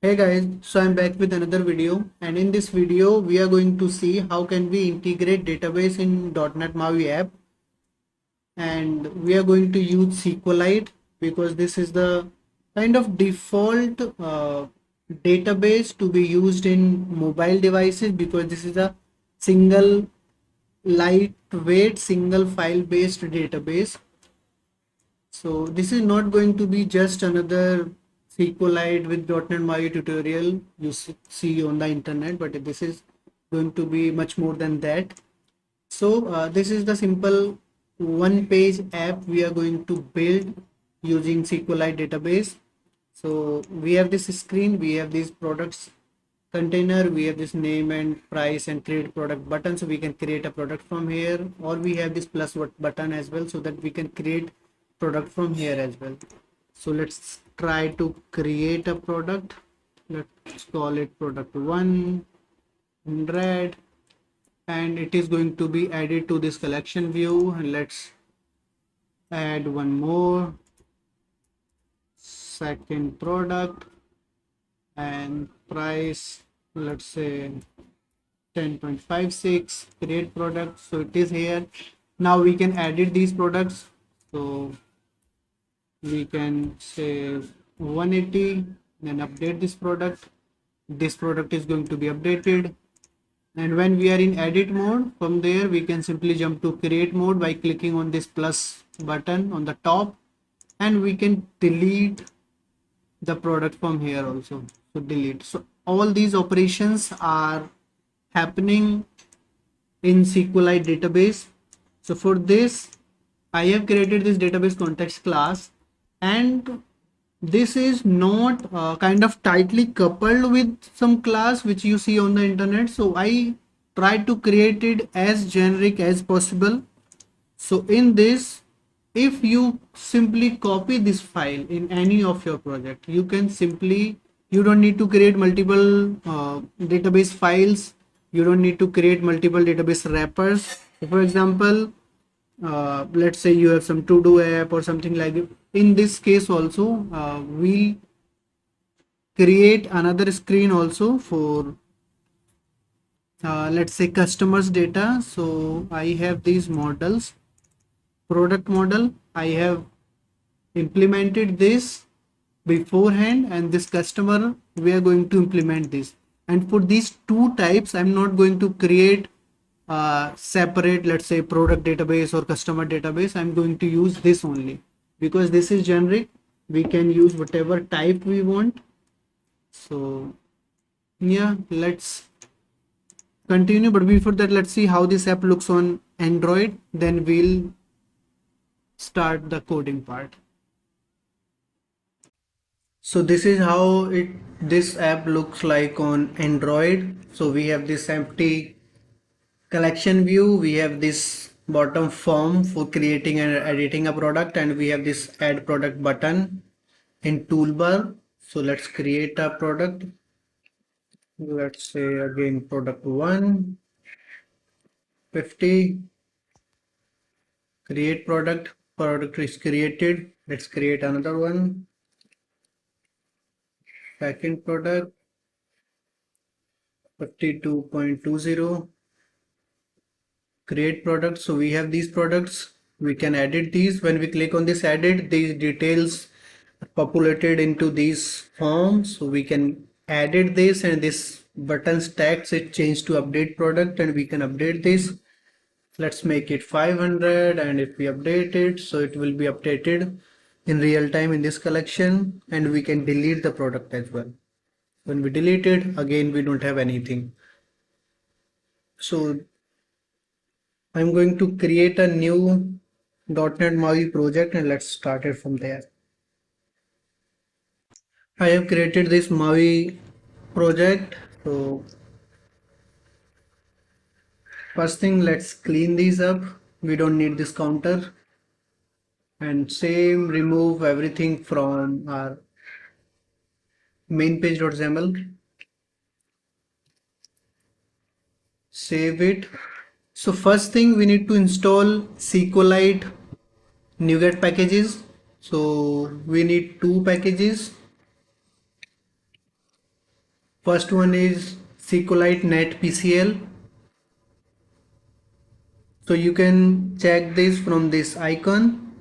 Hey guys, so I'm back with another video, and in this video we are going to see how can we integrate database in .NET MAUI app, and we are going to use SQLite because this is the kind of default database to be used in mobile devices, because this is a single lightweight single file based database. So this is not going to be just another SQLite with .NET MAUI tutorial you see on the internet, but this is going to be much more than that. So this is the simple one-page app we are going to build using SQLite database. So we have this screen, we have these products container, we have this name and price and create product button, so we can create a product from here, or we have this plus button as well, so that we can create product from here as well. So let's try to create a product. Let's call it product 100, and it is going to be added to this collection view. And let's add one more second product and price, let's say 10.56, create product. So it is here. Now we can edit these products. So we can say 180, then update this product. This product is going to be updated, and when we are in edit mode, from there we can simply jump to create mode by clicking on this plus button on the top, and we can delete the product from here also. So delete. So all these operations are happening in SQLite database. So for this I have created this database context class, and this is not kind of tightly coupled with some class which you see on the internet. So I tried to create it as generic as possible. So in this, if you simply copy this file in any of your project, you can simply, you don't need to create multiple database files, you don't need to create multiple database wrappers. For example, let's say you have some to-do app or something like it. In this case also, we'll create another screen also for let's say customers data. So I have these models, product model, I have implemented this beforehand, and this customer we are going to implement this. And for these two types, I'm not going to create separate, let's say product database or customer database. I'm going to use this only because this is generic. We can use whatever type we want. So yeah, let's continue, but before that let's see how this app looks on Android, then we'll start the coding part. So this is how this app looks like on Android. So we have this empty collection view, we have this bottom form for creating and editing a product, and we have this add product button in toolbar. So let's create a product. Let's say again product 150, create product. Product is created. Let's create another one, second product 52.20, create product. So we have these products, we can edit these. When we click on this edit, these details are populated into these forms, so we can edit this, and this button's text it changed to update product, and we can update this. Let's make it 500, and if we update it, so it will be updated in real time in this collection, and we can delete the product as well. When we delete it, again we don't have anything. So I'm going to create a new .NET MAUI project, and let's start it from there. I have created this MAUI project. So first thing, let's clean these up. We don't need this counter, and same, remove everything from our main page.xml. Save it. So first thing, we need to install SQLite NuGet packages. So we need two packages. First one is SQLite Net PCL. So you can check this from this icon,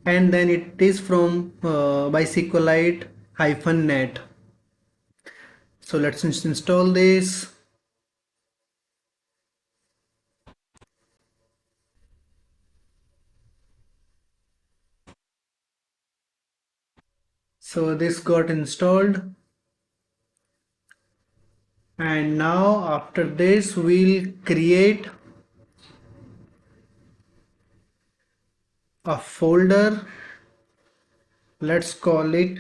and then it is from by SQLite -net. So let's install this. So this got installed, and now after this we'll create a folder. Let's call it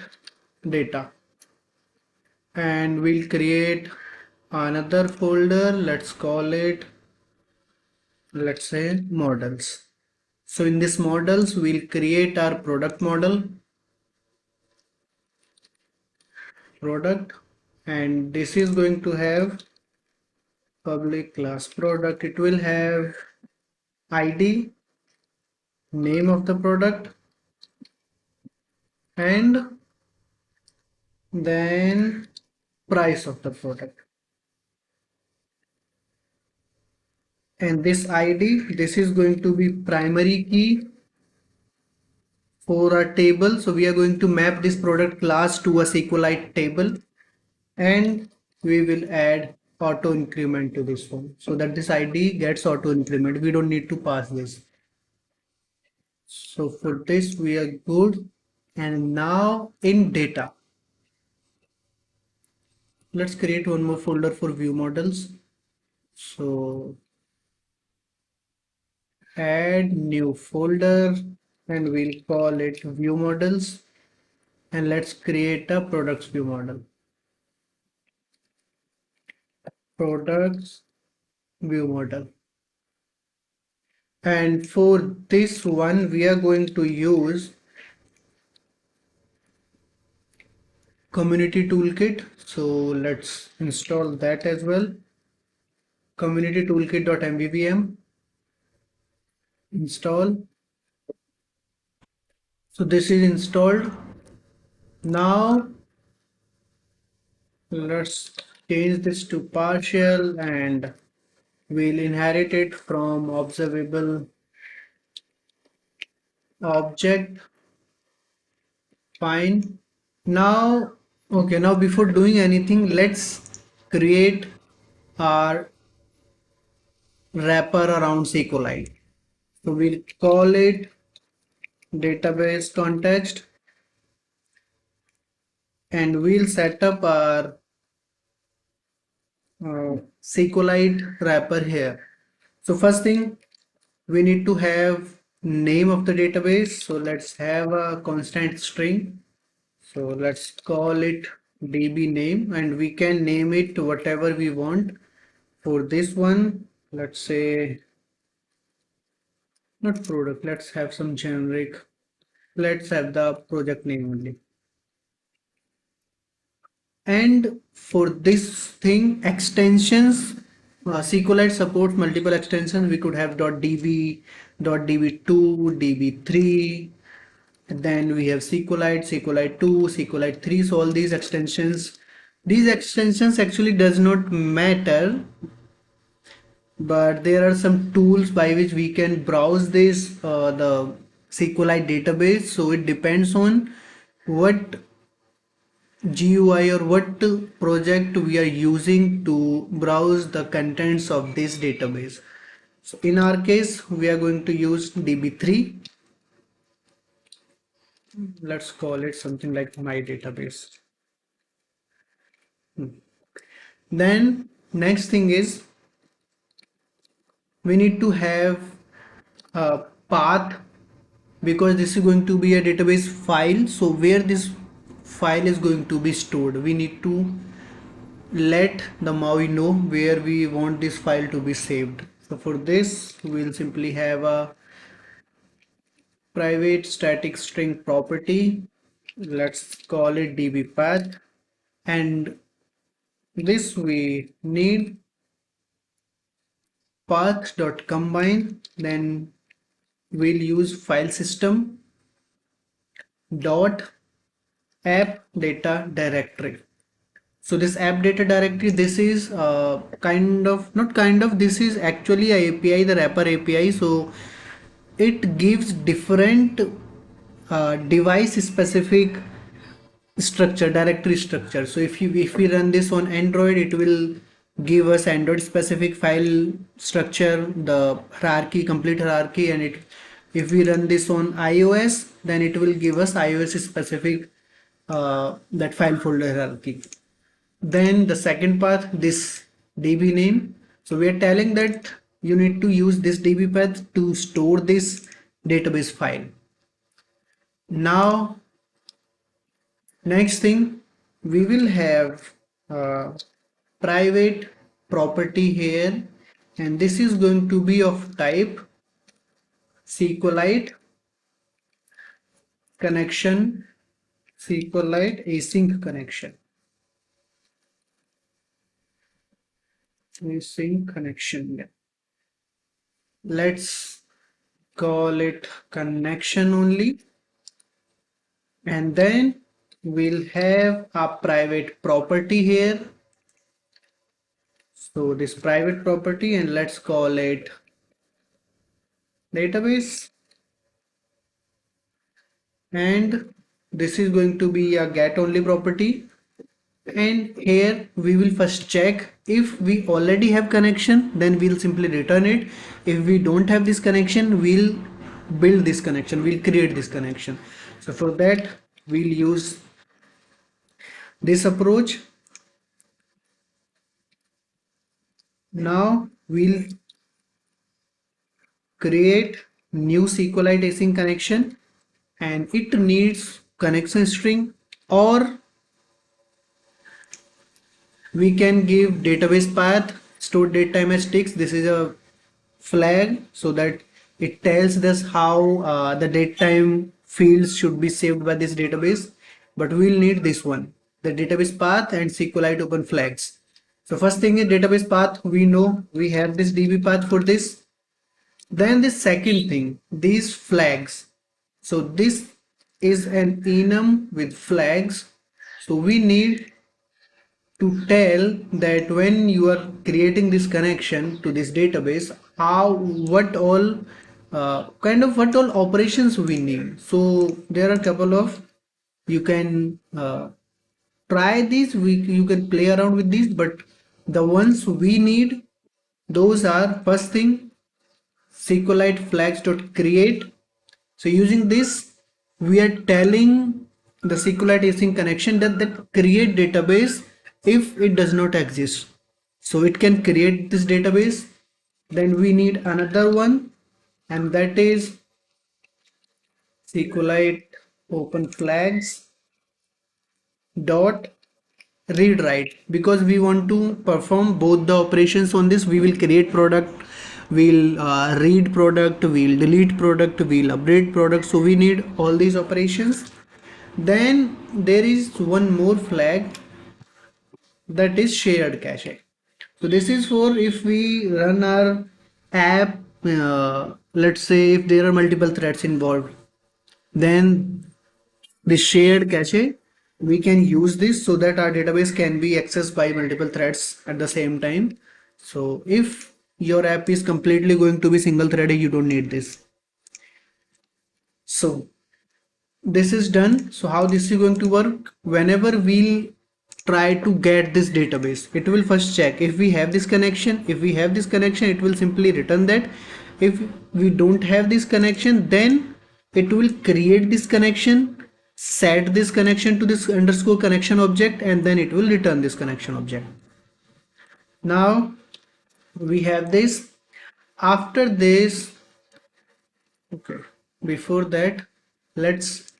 data, and we'll create another folder. Let's call it, let's say, models. So in this models we'll create our product model, product, and this is going to have public class product. It will have ID, name of the product, and then price of the product. And this ID, this is going to be primary key for our table. So we are going to map this product class to a SQLite table, and we will add auto increment to this one so that this ID gets auto increment. We don't need to pass this. So for this we are good. And now in data, let's create one more folder for view models. So add new folder, and we'll call it view models, and let's create a products view model. Products view model. And for this one we are going to use community toolkit. So let's install that as well. Community toolkit.mvvm, install. So this is installed. Now let's change this to partial, and we'll inherit it from observable object. Fine. Now, okay, now before doing anything, let's create our wrapper around SQLite. So we'll call it database context, and we'll set up our SQLite wrapper here. So first thing, we need to have name of the database. So let's have a constant string. So let's call it db name, and we can name it whatever we want. For this one, let's say, not product, let's have some generic, let's have the project name only. And for this thing, extensions, SQLite supports multiple extensions. We could have .db, .db2, db3, and then we have SQLite, SQLite2, SQLite3. So all these extensions actually does not matter, but there are some tools by which we can browse this the SQLite database. So it depends on what GUI or what project we are using to browse the contents of this database. So in our case, we are going to use DB3. Let's call it something like my database. Then next thing is we need to have a path, because this is going to be a database file. So where this file is going to be stored, we need to let the MAUI know where we want this file to be saved. So for this we'll simply have a private static string property. Let's call it dbpath, and this we need path.combine. Then we'll use file system dot app data directory. So this app data directory, this is kind of, not kind of, this is actually a API, the wrapper API. So it gives different device specific structure, directory structure. So if we run this on Android, it will give us Android specific file structure, the hierarchy, complete hierarchy. And it, if we run this on iOS, then it will give us iOS specific that file folder hierarchy. Then the second path, this DB name. So we are telling that you need to use this DB path to store this database file. Now next thing, we will have private property here, and this is going to be of type SQLite connection, SQLite async connection, async connection. Yeah. Let's call it connection only, and then we'll have a private property here. So this private property, and let's call it database, and this is going to be a get only property. And here we will first check if we already have connection, then we'll simply return it. If we don't have this connection, we'll build this connection, we'll create this connection. So for that we'll use this approach. Now we'll create new SQLite async connection, and it needs connection string, or we can give database path stored date time as text. This is a flag so that it tells us how the date time fields should be saved by this database, but we'll need this one, the database path and SQLite open flags. So first thing is database path, we know we have this DB path for this. Then the second thing, these flags. So this is an enum with flags. So we need to tell that when you are creating this connection to this database, how, what all what all operations we need. So there are a couple of, you can try these, you can play around with these, but the ones we need, those are first thing SQLite flags dot create. So using this, we are telling the SQLite async connection that create database if it does not exist. So it can create this database. Then we need another one, and that is SQLite open flags dot read write, because we want to perform both the operations on this. We will create product, we'll read product, we'll delete product, we'll update product. So we need all these operations. Then there is one more flag, that is shared cache. So this is for if we run our app, let's say if there are multiple threads involved, then the shared cache, we can use this so that our database can be accessed by multiple threads at the same time. So if your app is completely going to be single threaded, you don't need this. So this is done. So how this is going to work, whenever we'll try to get this database, it will first check if we have this connection. If we have this connection, it will simply return that. If we don't have this connection, then it will create this connection, set this connection to this underscore connection object, and then it will return this connection object. Now we have this. After this, okay, before that, let's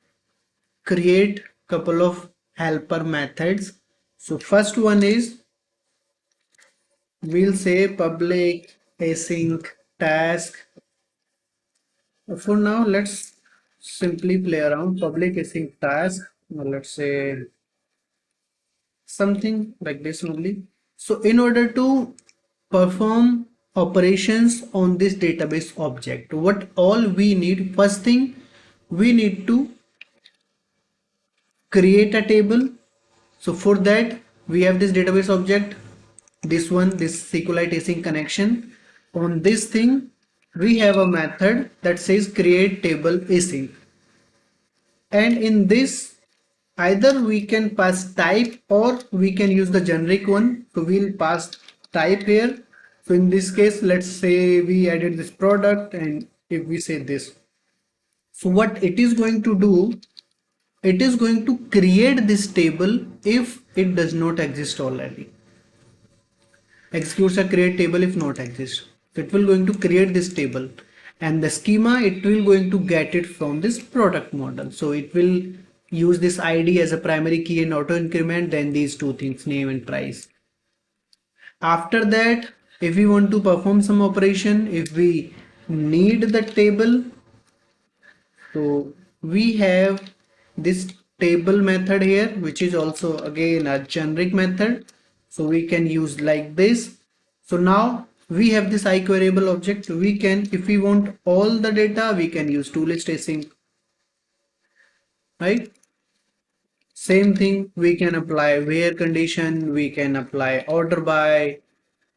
create couple of helper methods. So first one is, we'll say public async task. For now, let's simply play around. Public async task, let's say something like this only. So in order to perform operations on this database object, what all we need, first thing, we need to create a table. So for that we have this database object, this one, this SQLite async connection. On this thing, we have a method that says create table async. And in this, either we can pass type or we can use the generic one. So we'll pass type here. So in this case, let's say we added this product, and if we say this, so what it is going to do, it is going to create this table if it does not exist already. Executes a create table if not exist. So it will going to create this table, and the schema it will going to get it from this product model. So it will use this ID as a primary key and auto increment, then these two things, name and price. After that, if we want to perform some operation, if we need the table, so we have this table method here, which is also again a generic method. So we can use like this. So now we have this iQueryable object. We can, if we want all the data, we can use toList async, right? Same thing, we can apply where condition, we can apply order by,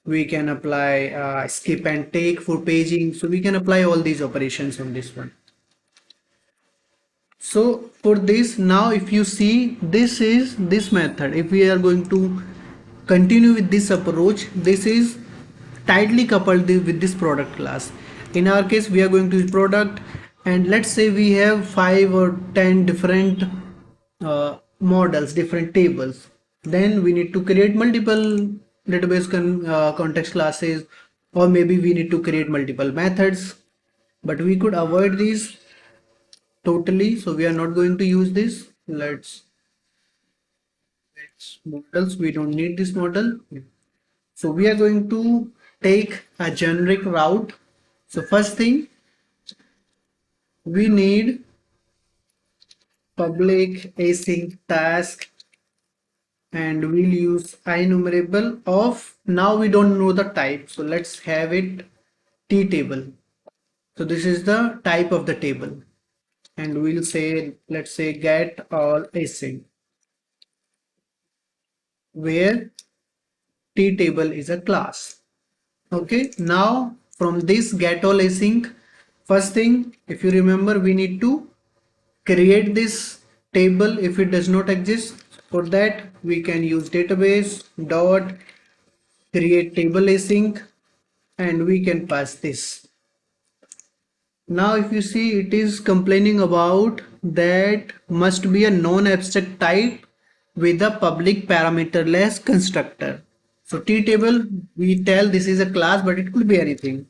we can apply skip and take for paging. So we can apply all these operations on this one. So for this, now if you see, this is this method. If we are going to continue with this approach, this is tightly coupled with this product class. In our case, we are going to use product, and let's say we have 5 or 10 different models, different tables. Then we need to create multiple database context classes, or maybe we need to create multiple methods, but we could avoid these totally. So we are not going to use this. Let's models, we don't need this model. So we are going to take a generic route. So first thing, we need public async task, and we'll use enumerable of, now we don't know the type, so let's have it t table. So this is the type of the table, and we'll say, let's say get all async, where t table is a class. Okay, now from this get all async, first thing, if you remember, we need to create this table if it does not exist. For that, we can use database dot create table async, and we can pass this. Now if you see, it is complaining about that must be a non-abstract type with a public parameterless constructor. So t-table, we tell this is a class, but it could be anything.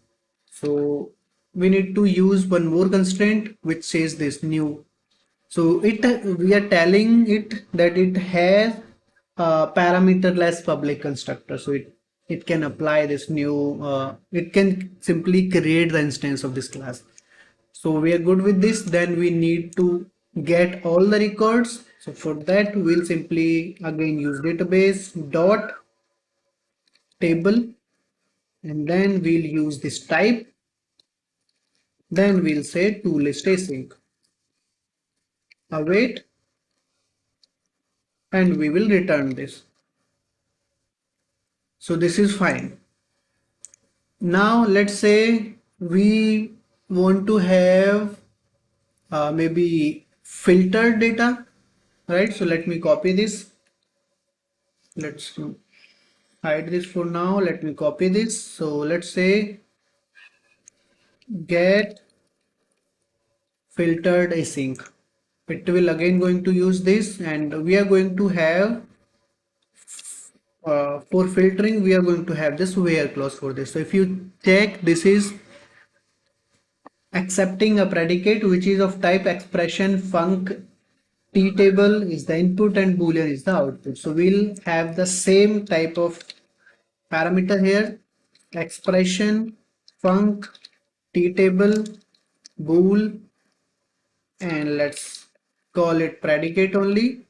So we need to use one more constraint which says this new. So we are telling it that it has a parameterless public constructor. So it can apply this new, it can simply create the instance of this class. So we are good with this. Then we need to get all the records. So for that, we'll simply again use database dot table, and then we'll use this type. Then we'll say toList async, await, and we will return this. So this is fine. Now let's say we want to have maybe filtered data, right? So let me copy this. Let's hide this for now. Let me copy this. So let's say get filtered async. It will again going to use this, and we are going to have for filtering, we are going to have this where clause for this. So if you check, this is accepting a predicate which is of type expression func, t table is the input and boolean is the output. So we'll have the same type of parameter here, expression func, t table, bool, and let's call it predicate only.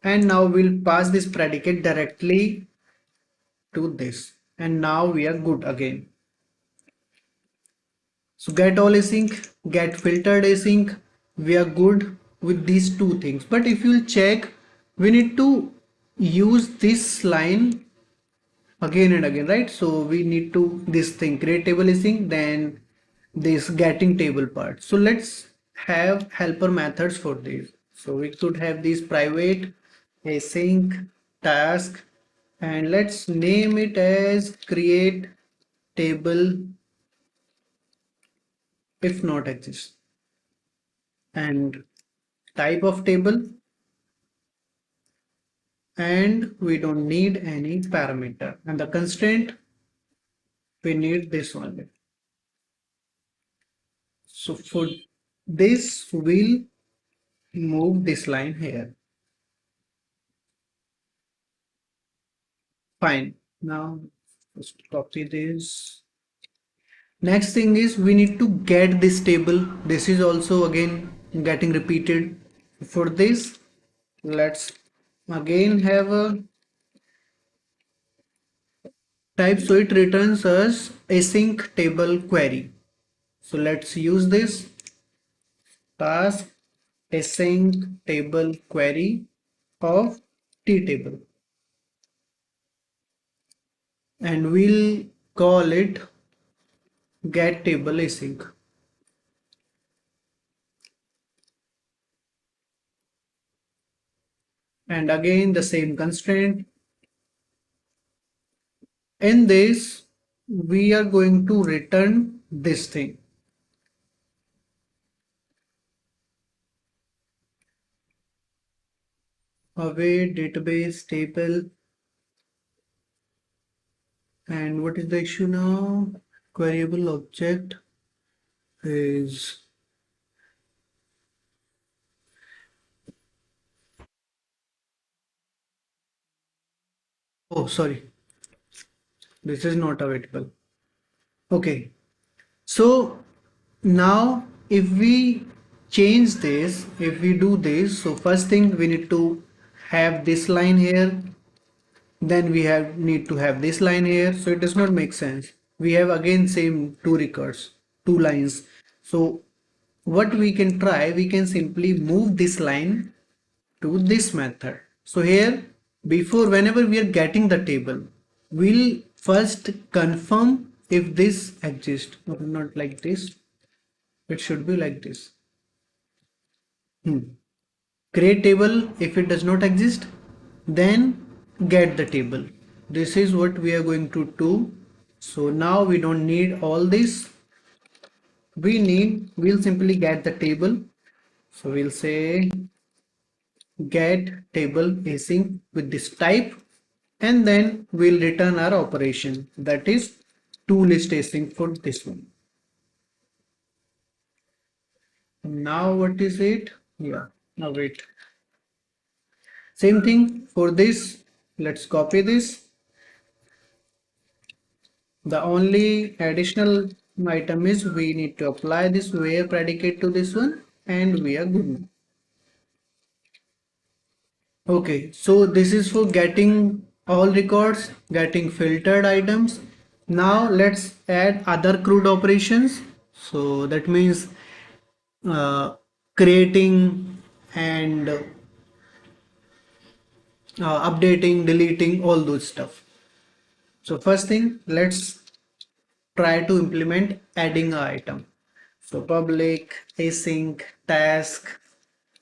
And now we'll pass this predicate directly to this, and now we are good again. So get all async, get filtered async, we are good with these two things. But if you'll check, we need to use this line again and again, right? So we need to this thing create table async, then this getting table part. So let's have helper methods for this. So we could have this private async task, and let's name it as create table if not exists, and type of table, and we don't need any parameter, and the constraint we need this one. So for this we'll move this line here. Fine. Now just copy this. Next thing is we need to get this table. This is also again getting repeated. For this, let's again have a type, so it returns us async table query. So let's use this task async table query of t table, and we'll call it get table async. And again the same constraint. In this we are going to return this thing, away database table. And what is the issue now? Queryable object is, oh sorry, this is not available. Okay, so now if we change this, if we do this, so first thing we need to have this line here, then we have need to have this line here, so it does not make sense. We have again same two records, two lines. So what we can try, we can simply move this line to this method. So here, before whenever we are getting the table, we'll first confirm if this exists. No, not like this, it should be like this. Create table. If it does not exist, then get the table. This is what we are going to do. So now we don't need all this. We'll simply get the table. So we'll say get table async with this type, and then we'll return our operation, that is to list async for this one. Now what is it? Yeah, now wait. Same thing for this. Let's copy this. The only additional item is we need to apply this where predicate to this one, and we are good. Okay, so this is for getting all records, getting filtered items. Now let's add other CRUD operations. So that means creating and updating, deleting, all those stuff. So first thing, let's try to implement adding an item. So public async task,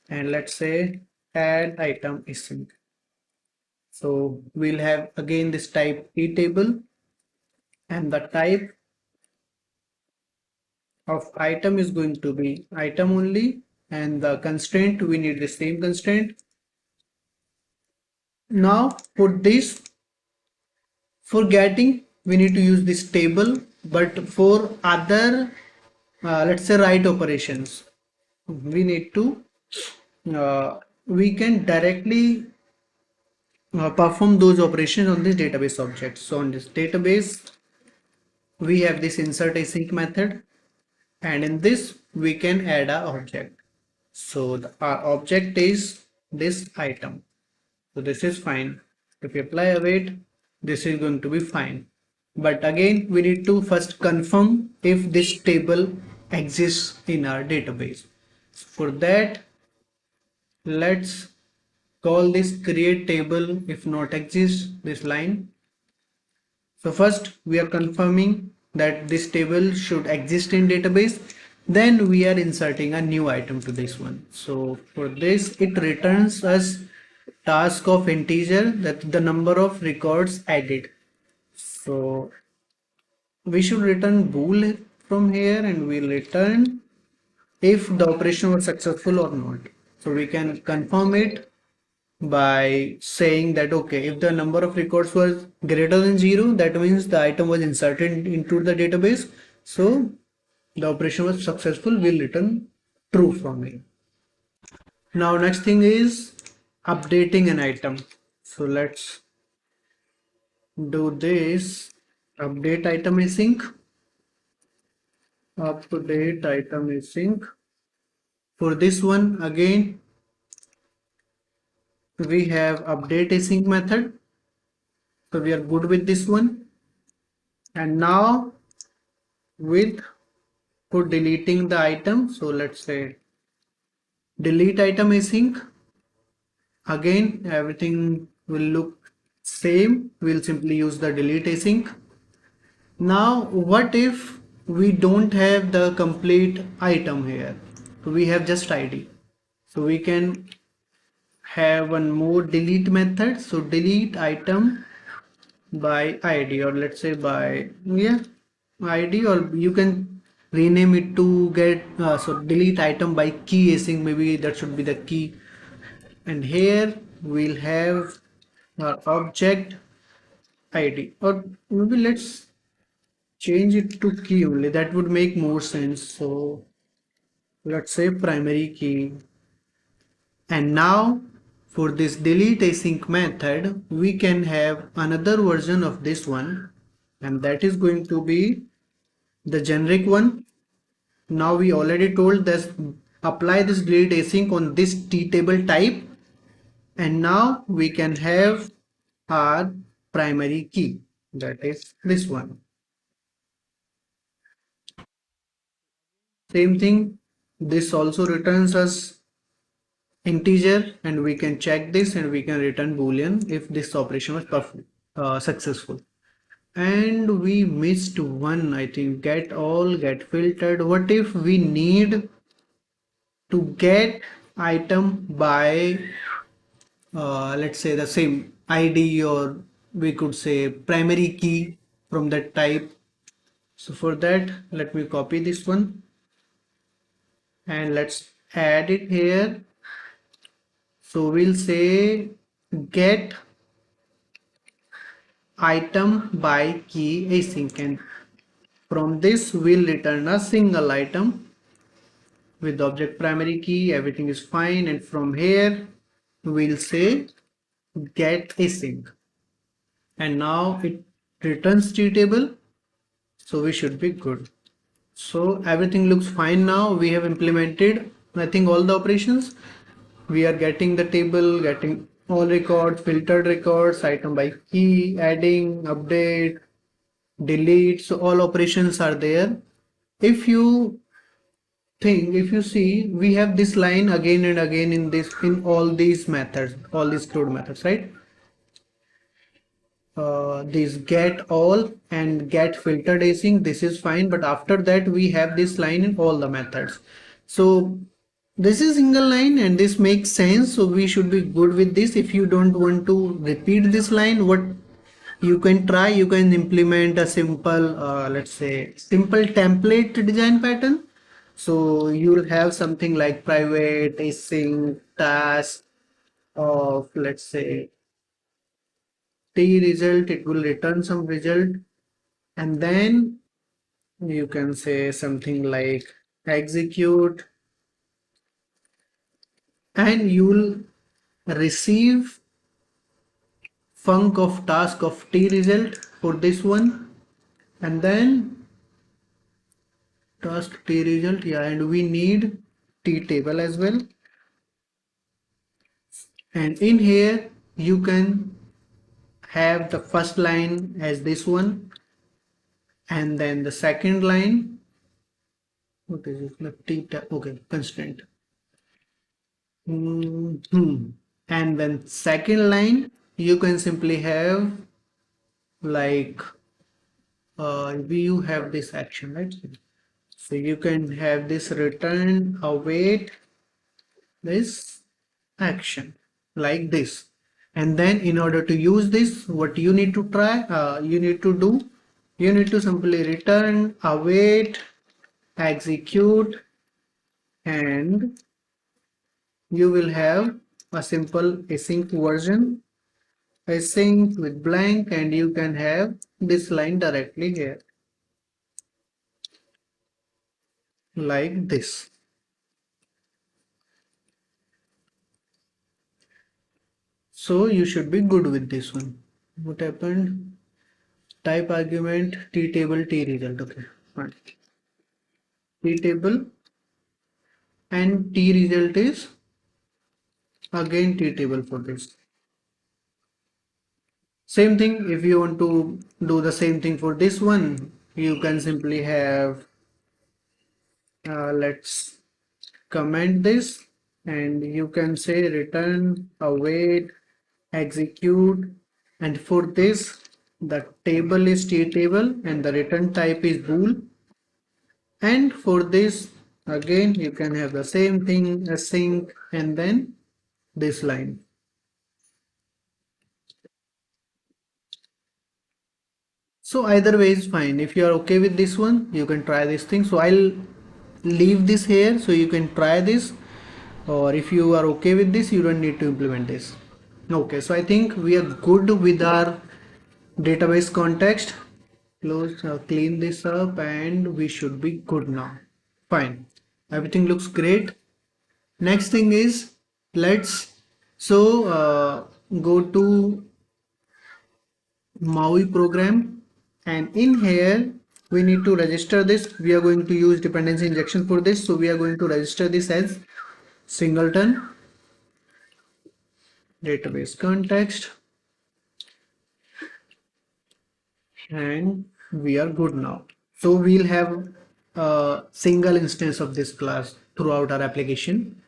and let's say add item async. So we'll have again this type table, and the type of item is going to be item only, and the constraint we need the same constraint. Now for this, for getting we need to use this table, but for other let's say write operations, we need to we can directly perform those operations on this database object. So on this database we have this insert async method, and in this we can add a object. So our object is this item. So this is fine. If we apply await, this is going to be fine. But again, we need to first confirm if this table exists in our database. For that, let's call this create table if not exists, this line. So first we are confirming that this table should exist in database, then we are inserting a new item to this one. So for this it returns us task of integer, that the number of records added. So we should return bool from here, and we'll return if the operation was successful or not. So we can confirm it by saying that okay, if the number of records was greater than 0, that means the item was inserted into the database, so the operation was successful, we'll return true from here. Now next thing is updating an item. So let's do this. Update item async. Update item async. For this one again we have update async method, so we are good with this one. And now with for deleting the item, so let's say delete item async. Again everything will look same, we'll simply use the delete async. Now what if we don't have the complete item here, we have just id, so we can have one more delete method. So delete item by id, or let's say by id, or you can rename it to get so delete item by key async, maybe that should be the key. And here we'll have our object id, or maybe let's change it to key only, that would make more sense. So let's say primary key. And now for this delete async method we can have another version of this one, and that is going to be the generic one. Now we already told this, apply this delete async on this t table type, and now we can have our primary key, that is this one. Same thing, this also returns us integer, and we can check this and we can return boolean if this operation was perfect, successful. And we missed one, I think, get all, get filtered. What if we need to get item by let's say the same id, or we could say primary key from that type. So for that let me copy this one and let's add it here. So we'll say get item by key async, and from this we'll return a single item with the object primary key, everything is fine. And from here we'll say get async, and now it returns table, so we should be good. So everything looks fine. Now we have implemented, I think, all the operations. We are getting the table, getting all records, filtered records, item by key, adding, update, delete, so all operations are there. If you if you see, we have this line again and again in this, in all these methods, all these code methods, right? This get all and get filtered async, this is fine, but after that we have this line in all the methods. So this is single line and this makes sense, so we should be good with this. If you don't want to repeat this line, what you can try, you can implement a simple let's say simple template design pattern. So you'll have something like private async task of, let's say, t result, it will return some result, and then you can say something like execute, and you'll receive func of task of t result for this one, and then task t result, yeah, and we need t table as well. And in here you can have the first line as this one, and then the second line, what is it, like t, okay, constraint. And then second line, you can simply have like you have this action, right? So you can have this return await this action like this. And then in order to use this, what you need to try, you need to do, you need to simply return await execute, and you will have a simple async version, async with blank, and you can have this line directly here like this. So you should be good with this one. What happened? Type argument t table t result. Okay, fine. T table and t result is again t table for this. Same thing, if you want to do the same thing for this one, you can simply have let's comment this, and you can say return await execute, and for this the table is t table and the return type is bool, and for this again you can have the same thing async and then this line. So either way is fine. If you are okay with this one, you can try this thing. So I'll leave this here so you can try this, or if you are okay with this, you don't need to implement this. Okay, so I think we are good with our database context. Close, clean this up, and we should be good now. Fine. Everything looks great. Next thing is let's go to MAUI program, and in here we need to register this. We are going to use dependency injection for this, so we are going to register this as singleton database context, and we are good now. So we'll have a single instance of this class throughout our application.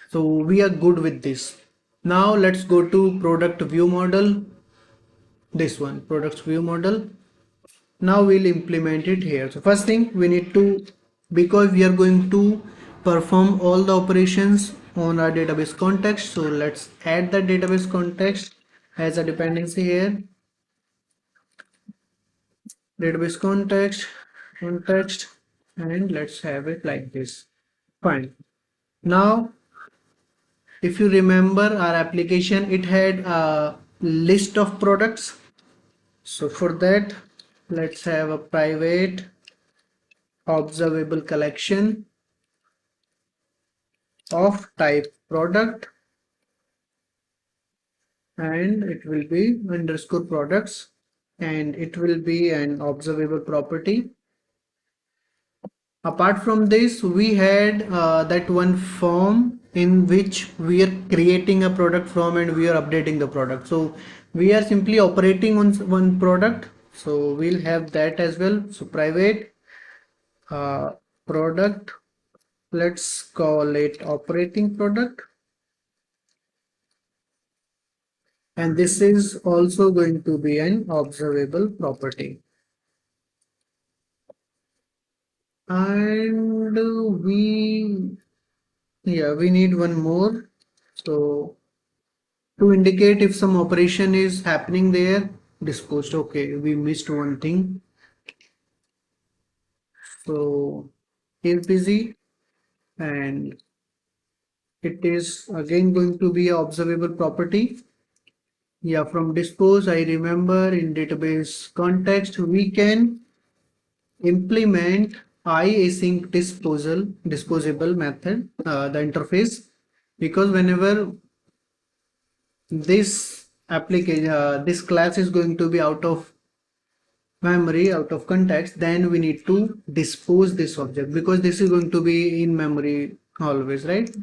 So we are good with this. Now let's go to product view model. This one, products view model. Now we'll implement it here. So first thing we need to, because we are going to perform all the operations on our database context, so let's add the database context as a dependency here. Database context, and let's have it like this. Fine. Now if you remember our application, it had a list of products. So for that, let's have a private observable collection of type product, and it will be underscore products, and it will be an observable property. Apart from this, we had that one form in which we are creating a product from and we are updating the product. So we are simply operating on one product, so we'll have that as well. So private product, let's call it operating product, and this is also going to be an observable property. And we need one more. So to indicate if some operation is happening there, disposed. Okay, we missed one thing. So is busy, and it is again going to be an observable property. Yeah, from dispose, I remember in database context, we can implement async disposable method, the interface, because whenever this application, this class is going to be out of memory, out of context, then we need to dispose this object because this is going to be in memory always, right?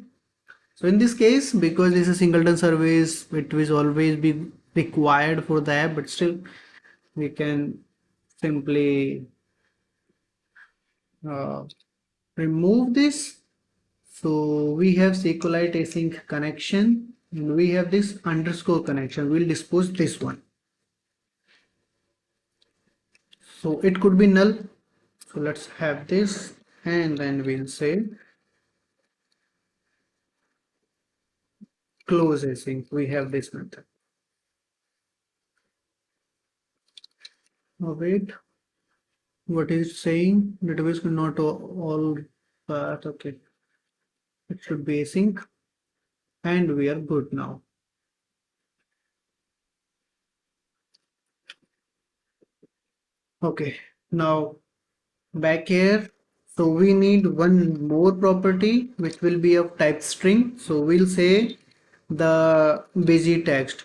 So in this case, because this is singleton service, it will always be required for the app, but still we can simply uh, remove this. So we have SQLite async connection, and we have this underscore connection. We'll dispose this one. So it could be null. So let's have this, and then we'll say close async. We have this method. Oh, wait, what is saying? Database could not all path. Okay, it should be async, and we are good now. Okay, now back here. So we need one more property which will be of type string. So we'll say the busy text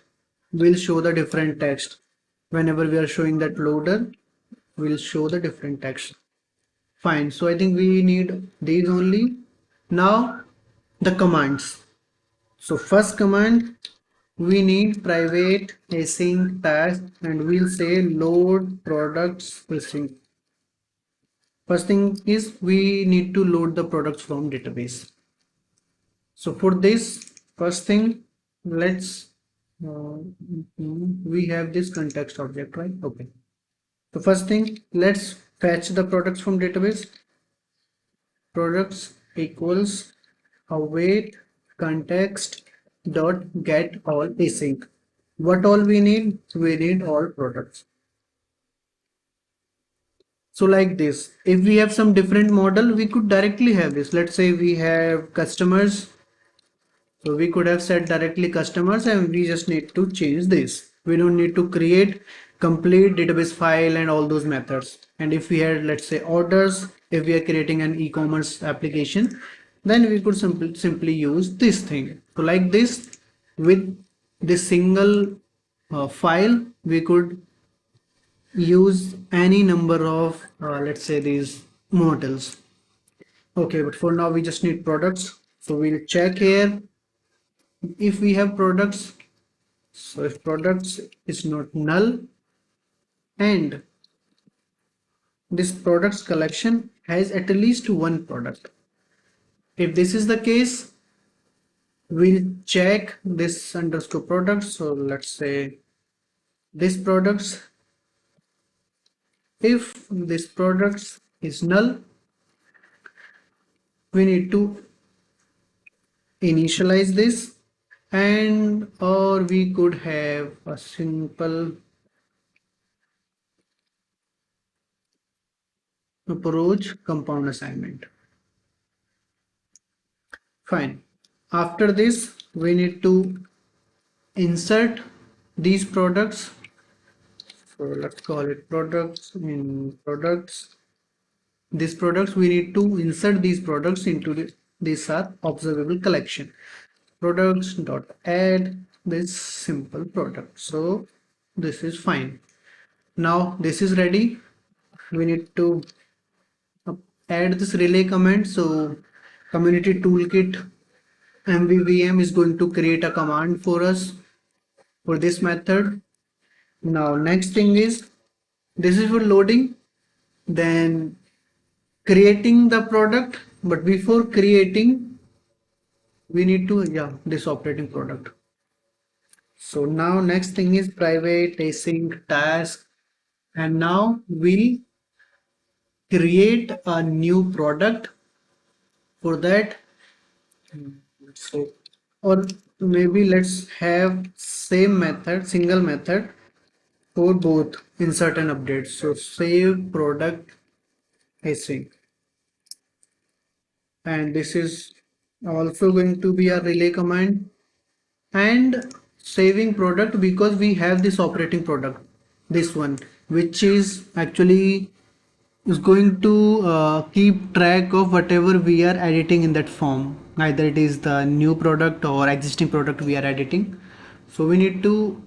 will show the different text. Whenever we are showing that loader, we'll show the different text. Fine. So I think we need these only. Now the commands. So first command, we need private async task, and we'll say load products async. First thing is we need to load the products from database. So for this, first thing, let's we have this context object, right? Okay. So first thing, let's fetch the products from database. Products equals await context dot get all async. What all we need? We need all products. So like this, if we have some different model, we could directly have this. Let's say we have customers. So we could have set directly customers, and we just need to change this. We don't need to create complete database file and all those methods. And if we had, let's say, orders, if we are creating an e-commerce application, then we could simply use this thing. So like this, with this single file, we could use any number of let's say these models. Okay, but for now we just need products. So we'll check here if we have products. So if products is not null and this products collection has at least one product, if this is the case, we'll check this underscore products. So let's say this products. If this products is null, we need to initialize this, and or we could have a simple approach compound assignment. Fine. After this, we need to insert these products. So let's call it products. In products, these products, we need to insert these products into these are observable collection. Products dot add this simple product. So this is fine. Now this is ready. We need to add this relay command. So community toolkit mvvm is going to create a command for us for this method. Now next thing is, this is for loading, then creating the product, but before creating we need to this operating product. So now next thing is private async task, and now we'll create a new product. For that, so or maybe let's have same method, single method for both insert and update. So save product async, and this is also going to be a relay command, and saving product because we have this operating product, this one, which is actually is going to keep track of whatever we are editing in that form, either it is the new product or existing product we are editing. So we need to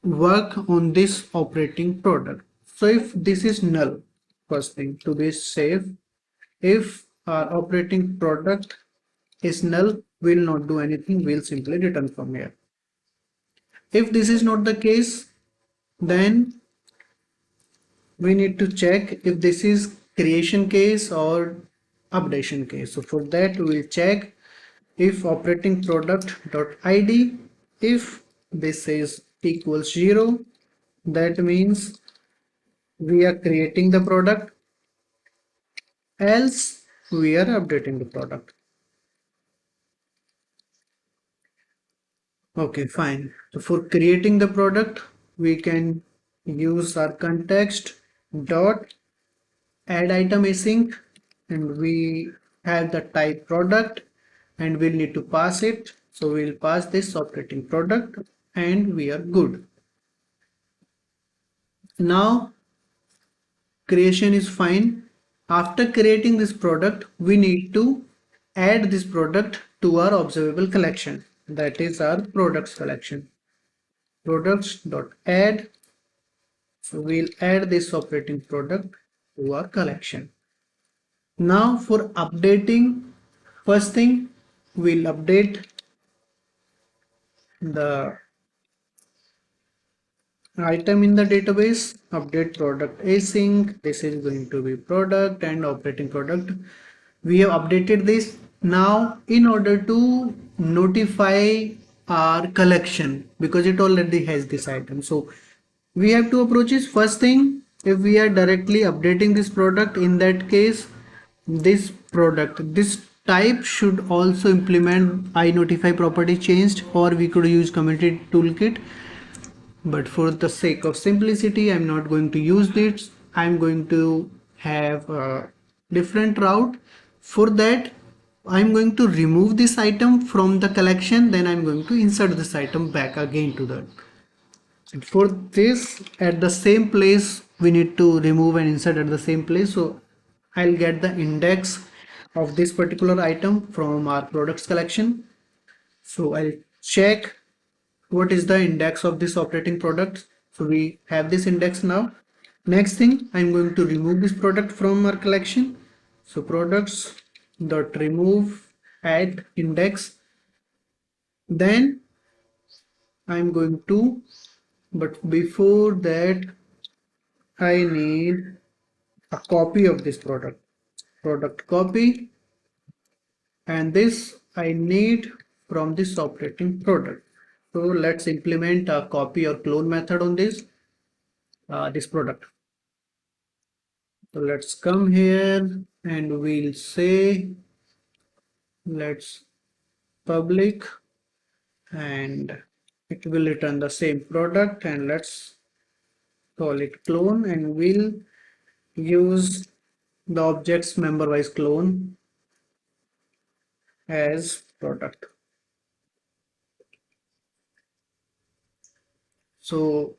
work on this operating product. So if this is null, first thing to be safe, if our operating product is null, we'll not do anything, we'll simply return from here. If this is not the case, then we need to check if this is creation case or updation case. So for that we'll check if operating product dot id, if this is equals 0, that means we are creating the product, else we are updating the product. Okay, fine. So for creating the product, we can use our context dot add item async, and we have the type product, and we'll need to pass it. So we'll pass this operating product and we are good. Now creation is fine. After creating this product, we need to add this product to our observable collection. That is our products collection. Products.add. So we'll add this operating product to our collection. Now for updating, first thing we'll update the item in the database, update product async. This is going to be product and operating product. We have updated this. Now in order to notify our collection, because it already has this item, so we have to approach is first thing, if we are directly updating this product, in that case this product, this type should also implement iNotify property changed, or we could use community toolkit. But for the sake of simplicity, I'm not going to use this. I'm going to have a different route. For that, I'm going to remove this item from the collection, then I'm going to insert this item back again to the. For this, at the same place, we need to remove and insert at the same place. So I'll get the index of this particular item from our products collection. So I'll check what is the index of this operating product. So we have this index now. Next thing, I'm going to remove this product from our collection. So products dot remove add index. Then I'm going to, but before that I need a copy of this product copy, and this I need from this operating product. So let's implement a copy or clone method on this product. So let's come here and we'll say let's public, and it will return the same product, and let's call it clone, and we'll use the objects member wise clone as product. So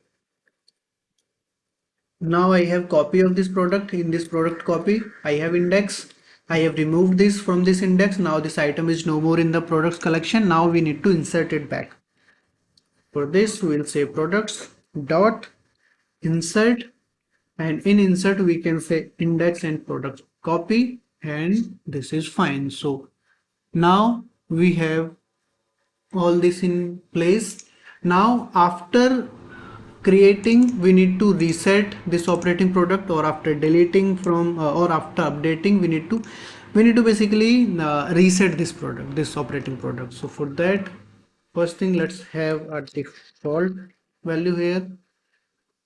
now I have copy of this product. In this product copy, I have index. I have removed this from this index. Now this item is no more in the products collection. Now we need to insert it back. For this, we'll say products dot insert, and in insert we can say index and product copy, and this is fine. So now we have all this in place. Now after creating, we need to reset this operating product, or after deleting from or after updating, we need to basically reset this operating product. So for that, first thing, let's have a default value here.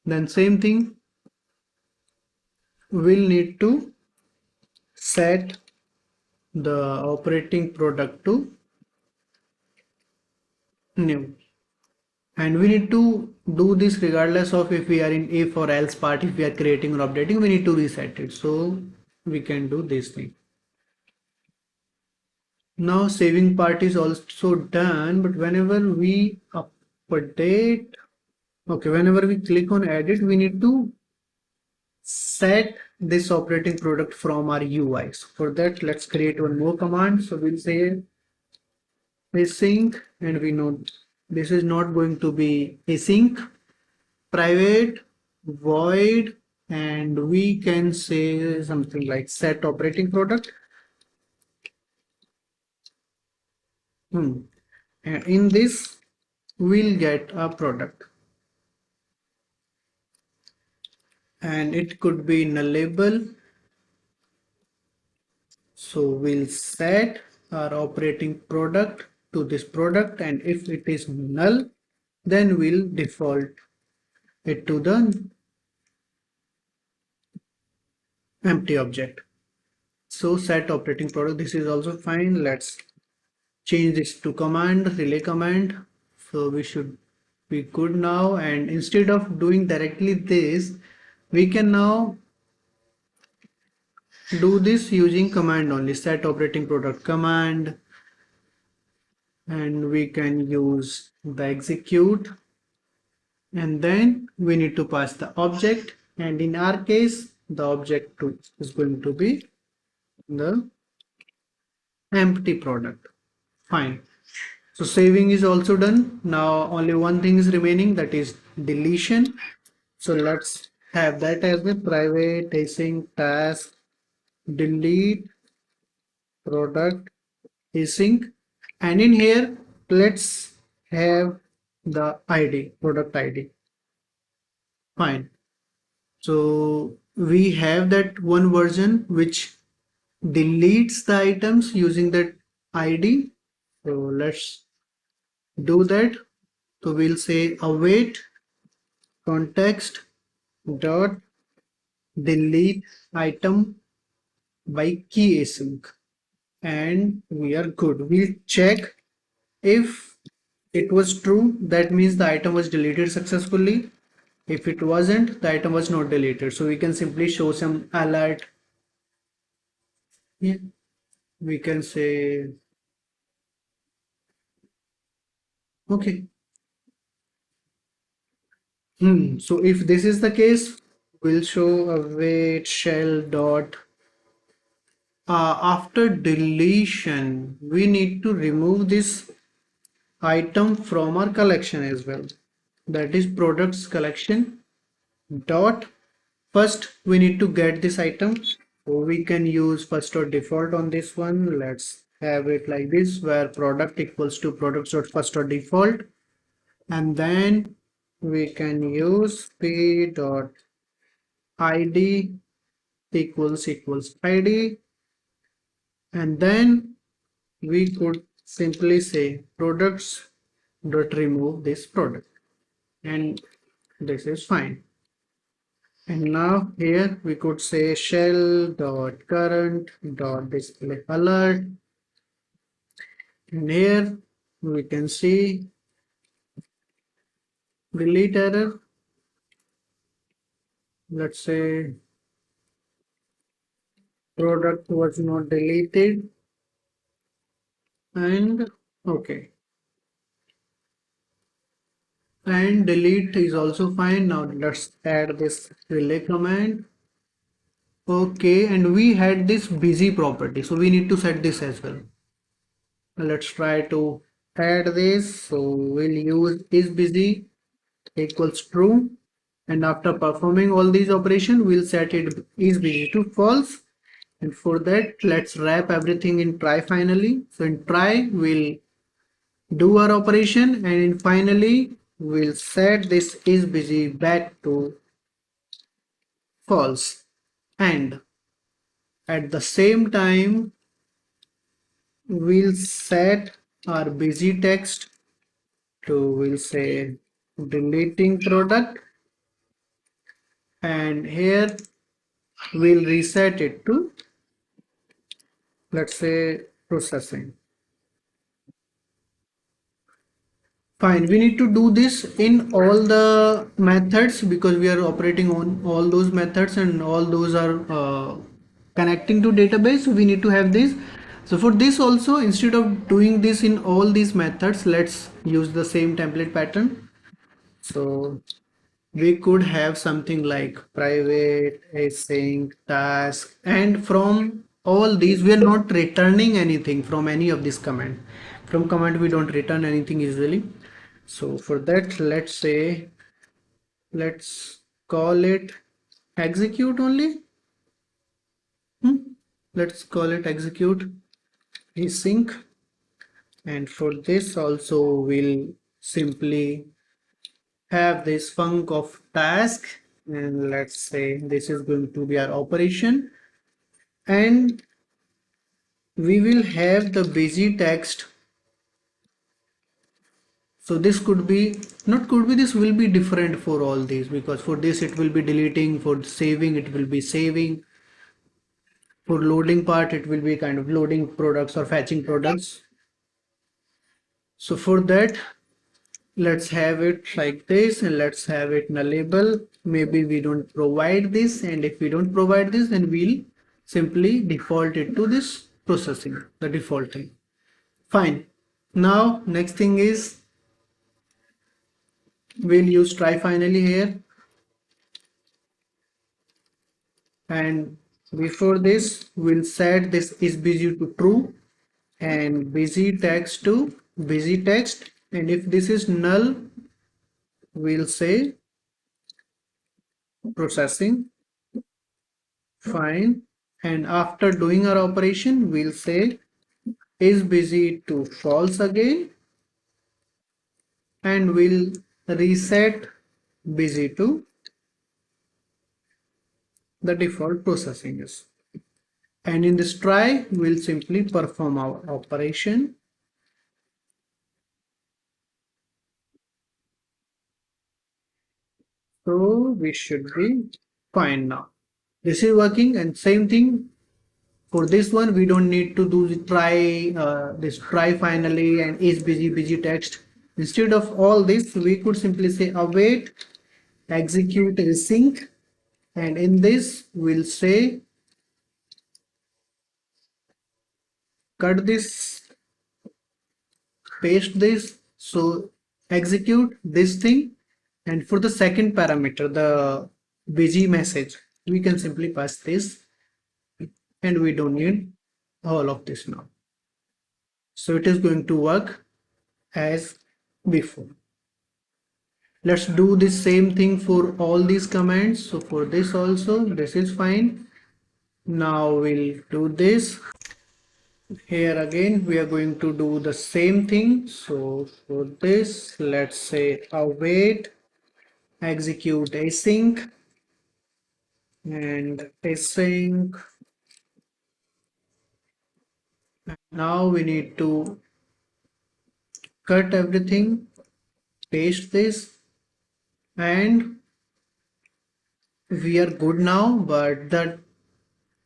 Then same thing, we'll need to set the operating product to new, and we need to do this regardless of if we are in if or else part. If we are creating or updating, we need to reset it, so we can do this thing. Now saving part is also done, but whenever we update, okay, whenever we click on edit, we need to set this operating product from our UIs. For that, let's create one more command. So we'll say async, and we know this is not going to be async, private void, and we can say something like set operating product. And in this, we'll get a product, and it could be nullable. So we'll set our operating product to this product, and if it is null, then we'll default it to the empty object. So set operating product, this is also fine. Let's change this to command, relay command. So we should be good now, and instead of doing directly this, we can now do this using command only, set operating product command, and we can use the execute, and then we need to pass the object, and in our case the object is going to be the empty product. Fine. So saving is also done. Now only one thing is remaining, that is deletion. So let's have that as the private async task delete product async, and in here let's have the ID, product ID. Fine. So we have that one version which deletes the items using that ID. So let's do that. So we'll say await context dot delete item by key async, and we are good. We'll check if it was true, that means the item was deleted successfully. If it wasn't, the item was not deleted. So we can simply show some alert. Yeah, we can say okay. So if this is the case, we'll show await shell dot. After deletion, we need to remove this item from our collection as well. That is products collection dot. First, we need to get this item. So we can use first or default on this one. Let's have it like this, where product equals to products dot first or default, and then we can use p dot id equals id, and then we could simply say products dot remove this product, and this is fine. And now here we could say shell dot current dot display alert, and here we can see delete error. Let's say product was not deleted, and okay, and delete is also fine. Now let's add this relay command. Okay, and we had this busy property, so we need to set this as well. Let's try to add this. So we'll use is busy equals true, and after performing all these operations, we'll set it is busy to false. And for that, let's wrap everything in try finally. So in try, we'll do our operation, and in finally, we'll set this is busy back to false. And at the same time, we'll set our busy text to, we'll say deleting product, and here we'll reset it to, let's say processing. Fine, we need to do this in all the methods because we are operating on all those methods, and all those are connecting to database. So we need to have this. So for this also, instead of doing this in all these methods, let's use the same template pattern. So we could have something like private async task, and from all these we are not returning anything from any of this command. From command we don't return anything usually. So for that, let's say let's call it execute only. Let's call it execute async, and for this also we'll simply have this func of task, and let's say this is going to be our operation, and we will have the busy text. So this could be, not could be, this will be different for all these, because for this it will be deleting, for saving it will be saving, for loading part it will be kind of loading products or fetching products. So for that, let's have it like this, and let's have it nullable. Maybe we don't provide this, and if we don't provide this, then we'll simply default it to this processing, the default thing. Fine. Now next thing is we'll use try finally here, and before this we'll set this is busy to true and busy text to busy text, and if this is null we'll say processing. Fine. And after doing our operation we'll say is busy to false again, and we'll reset busy to the default processing is. And in this try we'll simply perform our operation. So we should be fine now. This is working, and same thing for this one. We don't need to do the try, this try finally and is busy text. Instead of all this, we could simply say await execute async, and in this we'll say cut this, paste this, so execute this thing, and for the second parameter, the busy message, we can simply pass this, and we don't need all of this now. So it is going to work as before. Let's do the same thing for all these commands. So for this also, this is fine. Now we'll do this. Here again, we are going to do the same thing. So for this, let's say await execute async, and async. Now we need to cut everything, paste this, and we are good now. But the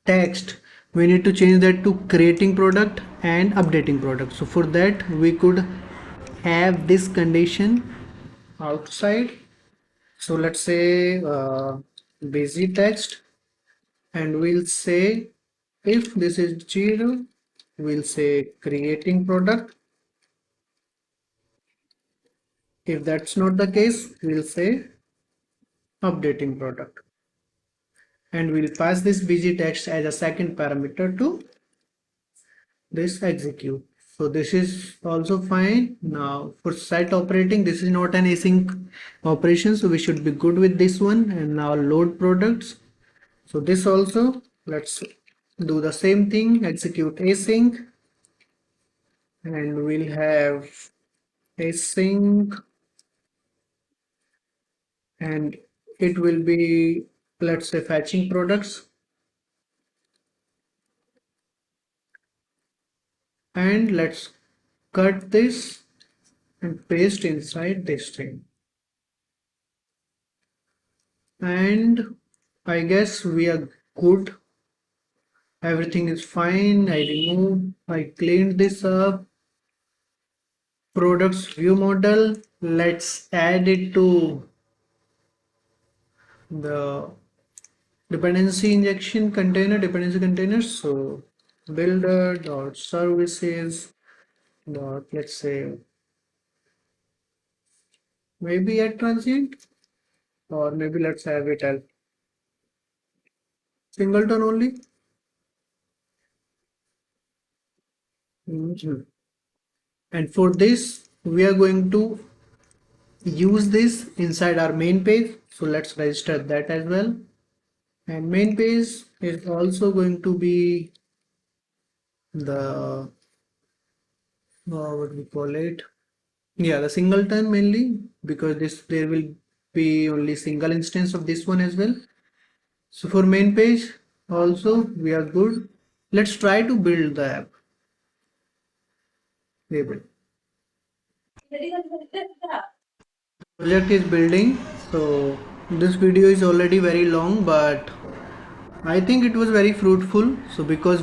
text, we need to change that to creating product and updating product. So for that we could have this condition outside. So let's say busy text, and we'll say if this is 0, we'll say creating product. If that's not the case, we'll say updating product, and we'll pass this busy text as a second parameter to this execute. So this is also fine. Now for set operating, this is not an async operation, so we should be good with this one. And now load products. So this also, let's do the same thing, execute async, and we'll have async, and it will be, let's say, fetching products, and let's cut this and paste inside this thing. And I guess we are good. Everything is fine. I cleaned this up. Products view model. Let's add it to the dependency injection container, dependency containers. So builder dot services dot, let's say, maybe add transient, or maybe let's have it as singleton only. And for this we are going to use this inside our main page, so let's register that as well. And main page is also going to be the what we call it, yeah, the singleton mainly, because this there will be only single instance of this one as well. So for main page also we are good. Let's try to build the app. label. Project is building, so this video is already very long, but I think it was very fruitful. So because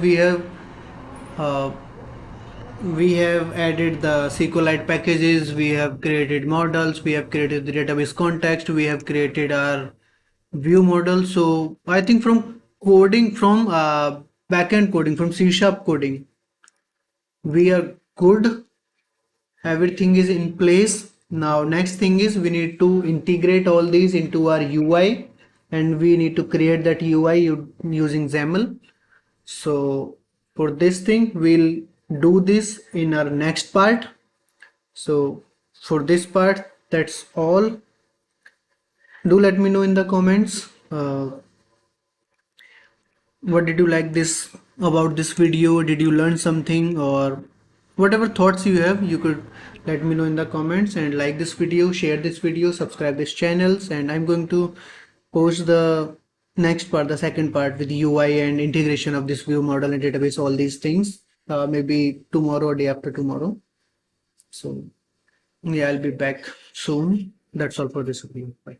uh, we have added the SQLite packages, we have created models, we have created the database context, we have created our view model. So I think from coding, from backend coding, from C# coding, we are good. Everything is in place. Now next thing is we need to integrate all these into our UI, and we need to create that UI using XAML. So for this thing, we'll do this in our next part. So for this part, that's all. Do let me know in the comments what did you like this about this video. Did you learn something, or whatever thoughts you have, you could let me know in the comments. And like this video, share this video, subscribe this channels, and I'm going to post the next part, the second part, with UI and integration of this view model and database, all these things, maybe tomorrow or day after tomorrow. So yeah, I'll be back soon. That's all for this video. Bye.